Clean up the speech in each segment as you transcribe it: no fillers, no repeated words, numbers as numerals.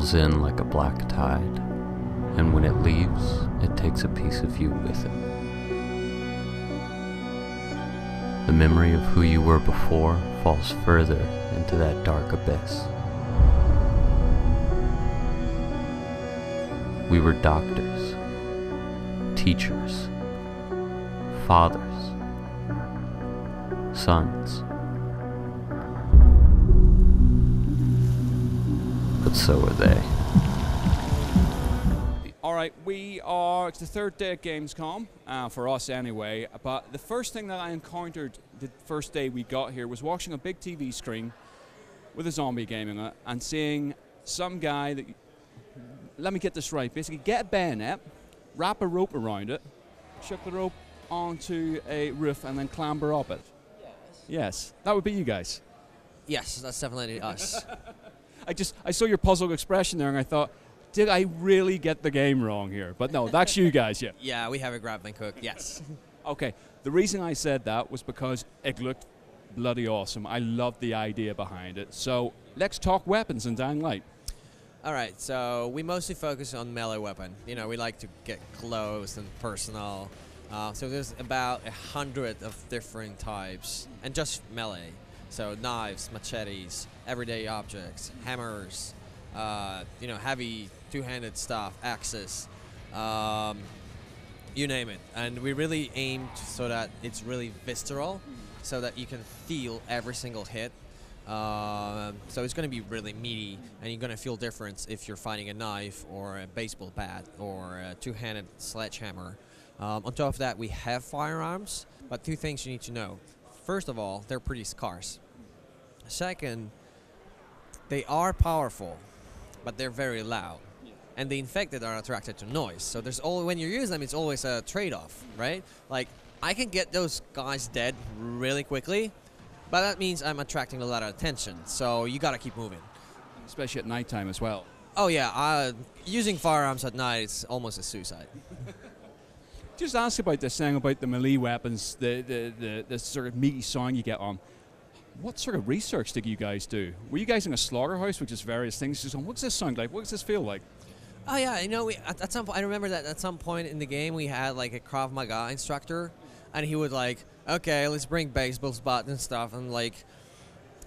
rolls in like a black tide, and when it leaves, it takes a piece of you with it. The memory of who you were before falls further into that dark abyss. We were doctors, teachers, fathers, sons. But so are they. All right, it's the third day at Gamescom, for us anyway, but the first thing that I encountered the first day we got here was watching a big TV screen with a zombie game in it and seeing some guy that, let me get this right, basically get a bayonet, wrap a rope around it, chuck the rope onto a roof and then clamber up it. Yes, that would be you guys. Yes, that's definitely us. I saw your puzzled expression there and I thought, did I really get the game wrong here? But no, that's you guys, yeah. Yeah, we have a grab and cook, yes. Okay, the reason I said that was because it looked bloody awesome. I loved the idea behind it. So let's talk weapons in Dying Light. All right, so we mostly focus on melee weapon. You know, we like to get close and personal. So there's about 100 of different types, and just melee. So knives, machetes, everyday objects, hammers, heavy two-handed stuff, axes, you name it. And we really aimed so that it's really visceral, so that you can feel every single hit. So it's going to be really meaty, and you're going to feel difference if you're fighting a knife or a baseball bat or a two-handed sledgehammer. On top of that, we have firearms, but two things you need to know. First of all, they're pretty scarce. Second, they are powerful, but they're very loud. And the infected are attracted to noise. So when you use them, it's always a trade-off, right? Like, I can get those guys dead really quickly, but that means I'm attracting a lot of attention. So you gotta keep moving. Especially at nighttime as well. Oh yeah, using firearms at night is almost a suicide. Just ask about this thing about the melee weapons, the sort of meaty sound you get on. What sort of research did you guys do? Were you guys in a slaughterhouse with just various things? Just going, what's this sound like? What does this feel like? Oh yeah, at some point, I remember that at some point in the game we had like a Krav Maga instructor, and he would like, okay, let's bring baseball bat and stuff, and like,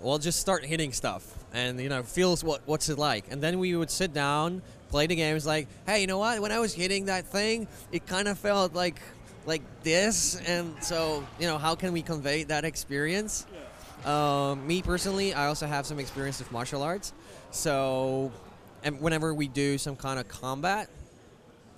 well, just start hitting stuff, and feels what's it like, and then we would sit down, play the game. It's like, hey, you know what? When I was hitting that thing, it kind of felt like this, and so how can we convey that experience? Me personally, I also have some experience with martial arts, so. And whenever we do some kind of combat,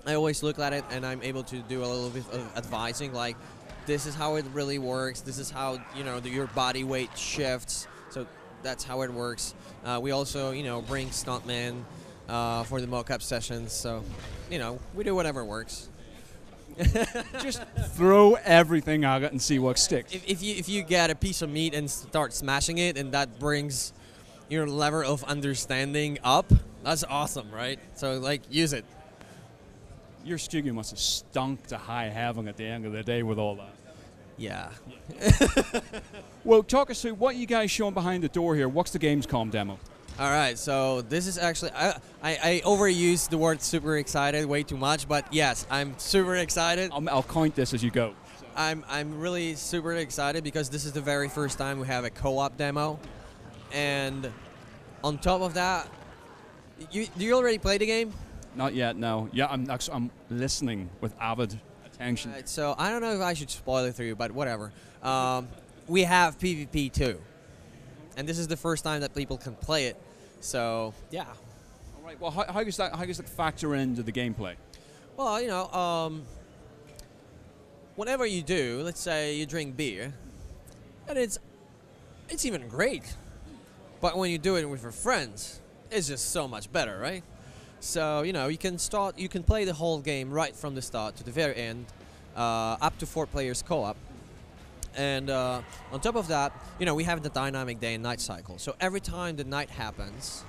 I always look at it and I'm able to do a little bit of advising, like, this is how it really works, this is how, your body weight shifts, so that's how it works. We also, bring stuntmen for the mocap sessions, so, we do whatever works. Just throw everything at it and see what sticks. If you get a piece of meat and start smashing it, and that brings your level of understanding up, that's awesome, right? So, like, use it. Your studio must have stunk to high heaven at the end of the day with all that. Yeah. Well, talk us through what you guys showing behind the door here. What's the Gamescom demo? All right, so this is actually, I overused the word super excited way too much, but yes, I'm super excited. I'll count this as you go. I'm really super excited because this is the very first time we have a co-op demo. And on top of that, do you already play the game? Not yet, no. Yeah, I'm listening with avid attention. Right, so I don't know if I should spoil it for you, but whatever. We have PvP too, and this is the first time that people can play it. So yeah. All right. Well, how does that factor into the gameplay? Well, whenever you do, let's say you drink beer, and it's even great. But when you do it with your friends, it's just so much better, right? So, you can play the whole game right from the start to the very end, up to 4 players co-op. And on top of that, we have the dynamic day and night cycle. So every time the night happens,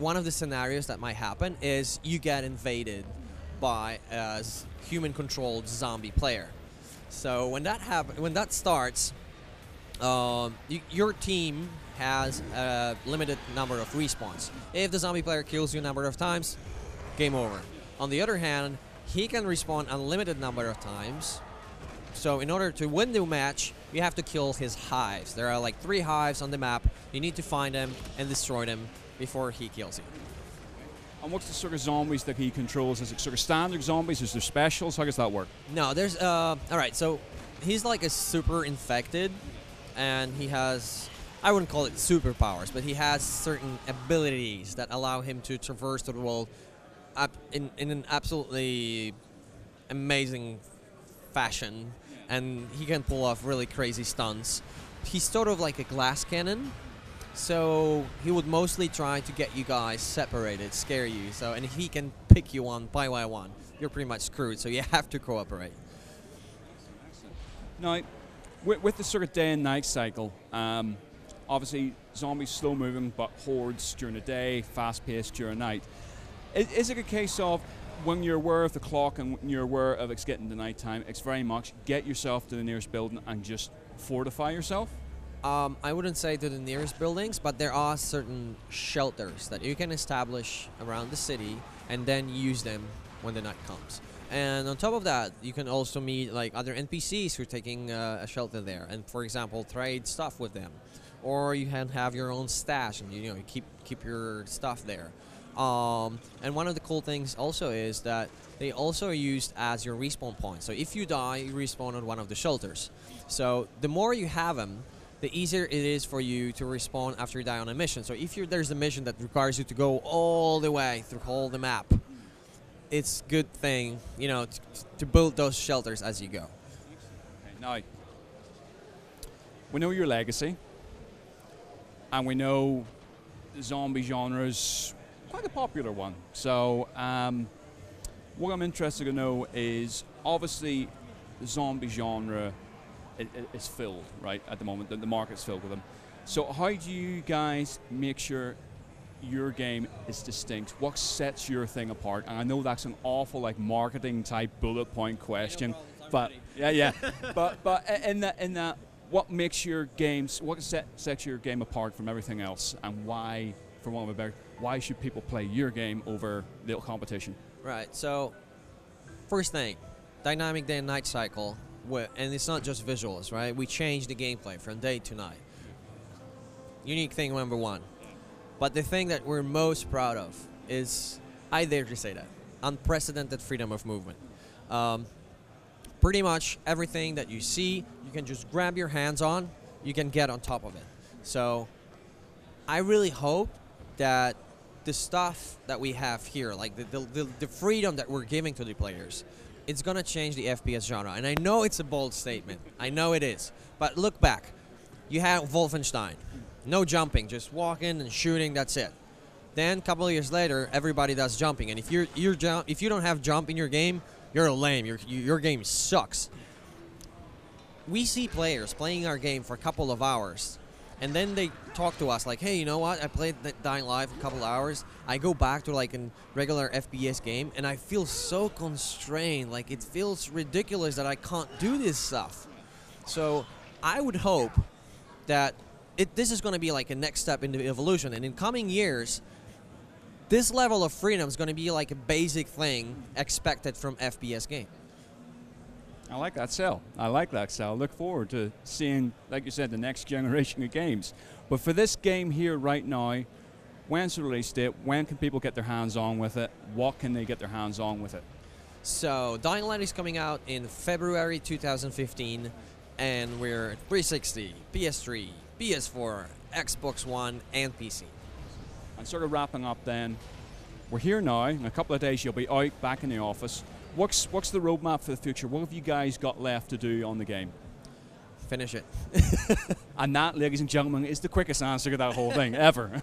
one of the scenarios that might happen is you get invaded by a human-controlled zombie player. So when that starts, your team has a limited number of respawns. If the zombie player kills you a number of times, game over. On the other hand, he can respawn unlimited number of times. So in order to win the match, you have to kill his hives. There are like 3 hives on the map. You need to find them and destroy them before he kills you. And what's the sort of zombies that he controls? Is it sort of standard zombies? Is there specials? How does that work? No, there's all right. So he's like a super infected, and he has, I wouldn't call it superpowers, but he has certain abilities that allow him to traverse the world in an absolutely amazing fashion, and he can pull off really crazy stunts. He's sort of like a glass cannon, so he would mostly try to get you guys separated, scare you. So, and if he can pick you one by one, you're pretty much screwed. So you have to cooperate. Now, with the sort of day and night cycle, obviously zombies slow moving, but hordes during the day, fast paced during night. Is it a case of when you're aware of the clock and when you're aware of it's getting to night time, it's very much get yourself to the nearest building and just fortify yourself? I wouldn't say to the nearest buildings, but there are certain shelters that you can establish around the city and then use them when the night comes. And on top of that, you can also meet like other NPCs who are taking a shelter there, and for example, trade stuff with them. Or you can have your own stash, and you keep your stuff there. And one of the cool things also is that they also are used as your respawn point. So if you die, you respawn on one of the shelters. So the more you have them, the easier it is for you to respawn after you die on a mission. So if there's a mission that requires you to go all the way through all the map, it's a good thing, to build those shelters as you go. Okay, now, we know your legacy, and we know the zombie genre is quite a popular one. So what I'm interested to know is, obviously, the zombie genre is filled, right, at the moment. The market's filled with them. So how do you guys make sure your game is distinct? What sets your thing apart? And I know that's an awful marketing type bullet point question, but yeah. but in that, what makes your games? What sets your game apart from everything else? And why, for one of a better, why should people play your game over the competition? Right. So first thing, dynamic day and night cycle, and it's not just visuals, right? We change the gameplay from day to night. Unique thing number one. But the thing that we're most proud of is, I dare to say that, unprecedented freedom of movement. Pretty much everything that you see, you can just grab your hands on, you can get on top of it. So I really hope that the stuff that we have here, like the freedom that we're giving to the players, it's going to change the FPS genre. And I know it's a bold statement. I know it is. But look back. You have Wolfenstein. No jumping, just walking and shooting, that's it. Then a couple of years later, everybody does jumping. And if if you don't have jump in your game, you're lame. Your game sucks. We see players playing our game for a couple of hours, and then they talk to us like, hey, you know what? I played Dying Light for a couple of hours. I go back to like a regular FPS game, and I feel so constrained. Like, it feels ridiculous that I can't do this stuff. So I would hope that this is going to be like a next step in the evolution, and in coming years, this level of freedom is going to be like a basic thing expected from FPS game. I like that sell. Look forward to seeing, like you said, the next generation of games. But for this game here right now, when's the release date? When can people get their hands on with it? What can they get their hands on with it? So Dying Light is coming out in February 2015, and we're 360, PS3, PS4, Xbox One, and PC. And sort of wrapping up then, we're here now. In a couple of days you'll be out, back in the office. What's the roadmap for the future? What have you guys got left to do on the game? Finish it. And that, ladies and gentlemen, is the quickest answer to that whole thing ever.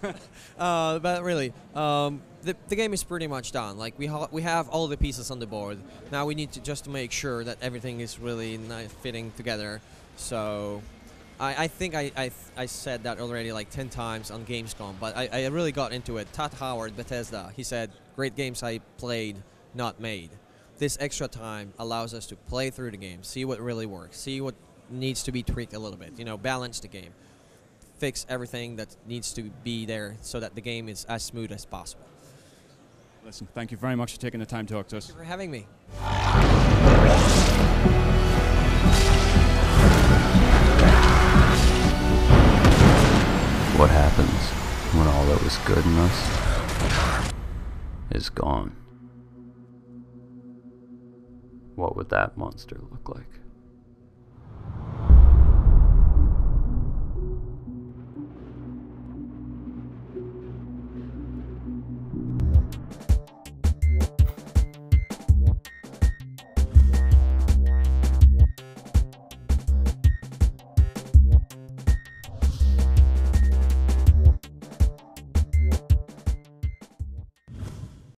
But really, the game is pretty much done. Like, we have all the pieces on the board. Now we need to just make sure that everything is really nice fitting together. So I think I said that already like 10 times on Gamescom, but I really got into it. Todd Howard, Bethesda, he said, great games I played, not made. This extra time allows us to play through the game, see what really works, see what needs to be tweaked a little bit. You know, balance the game, fix everything that needs to be there so that the game is as smooth as possible. Listen, thank you very much for taking the time to talk to us. Thank you for having me. What happens when all that was good in us is gone? What would that monster look like?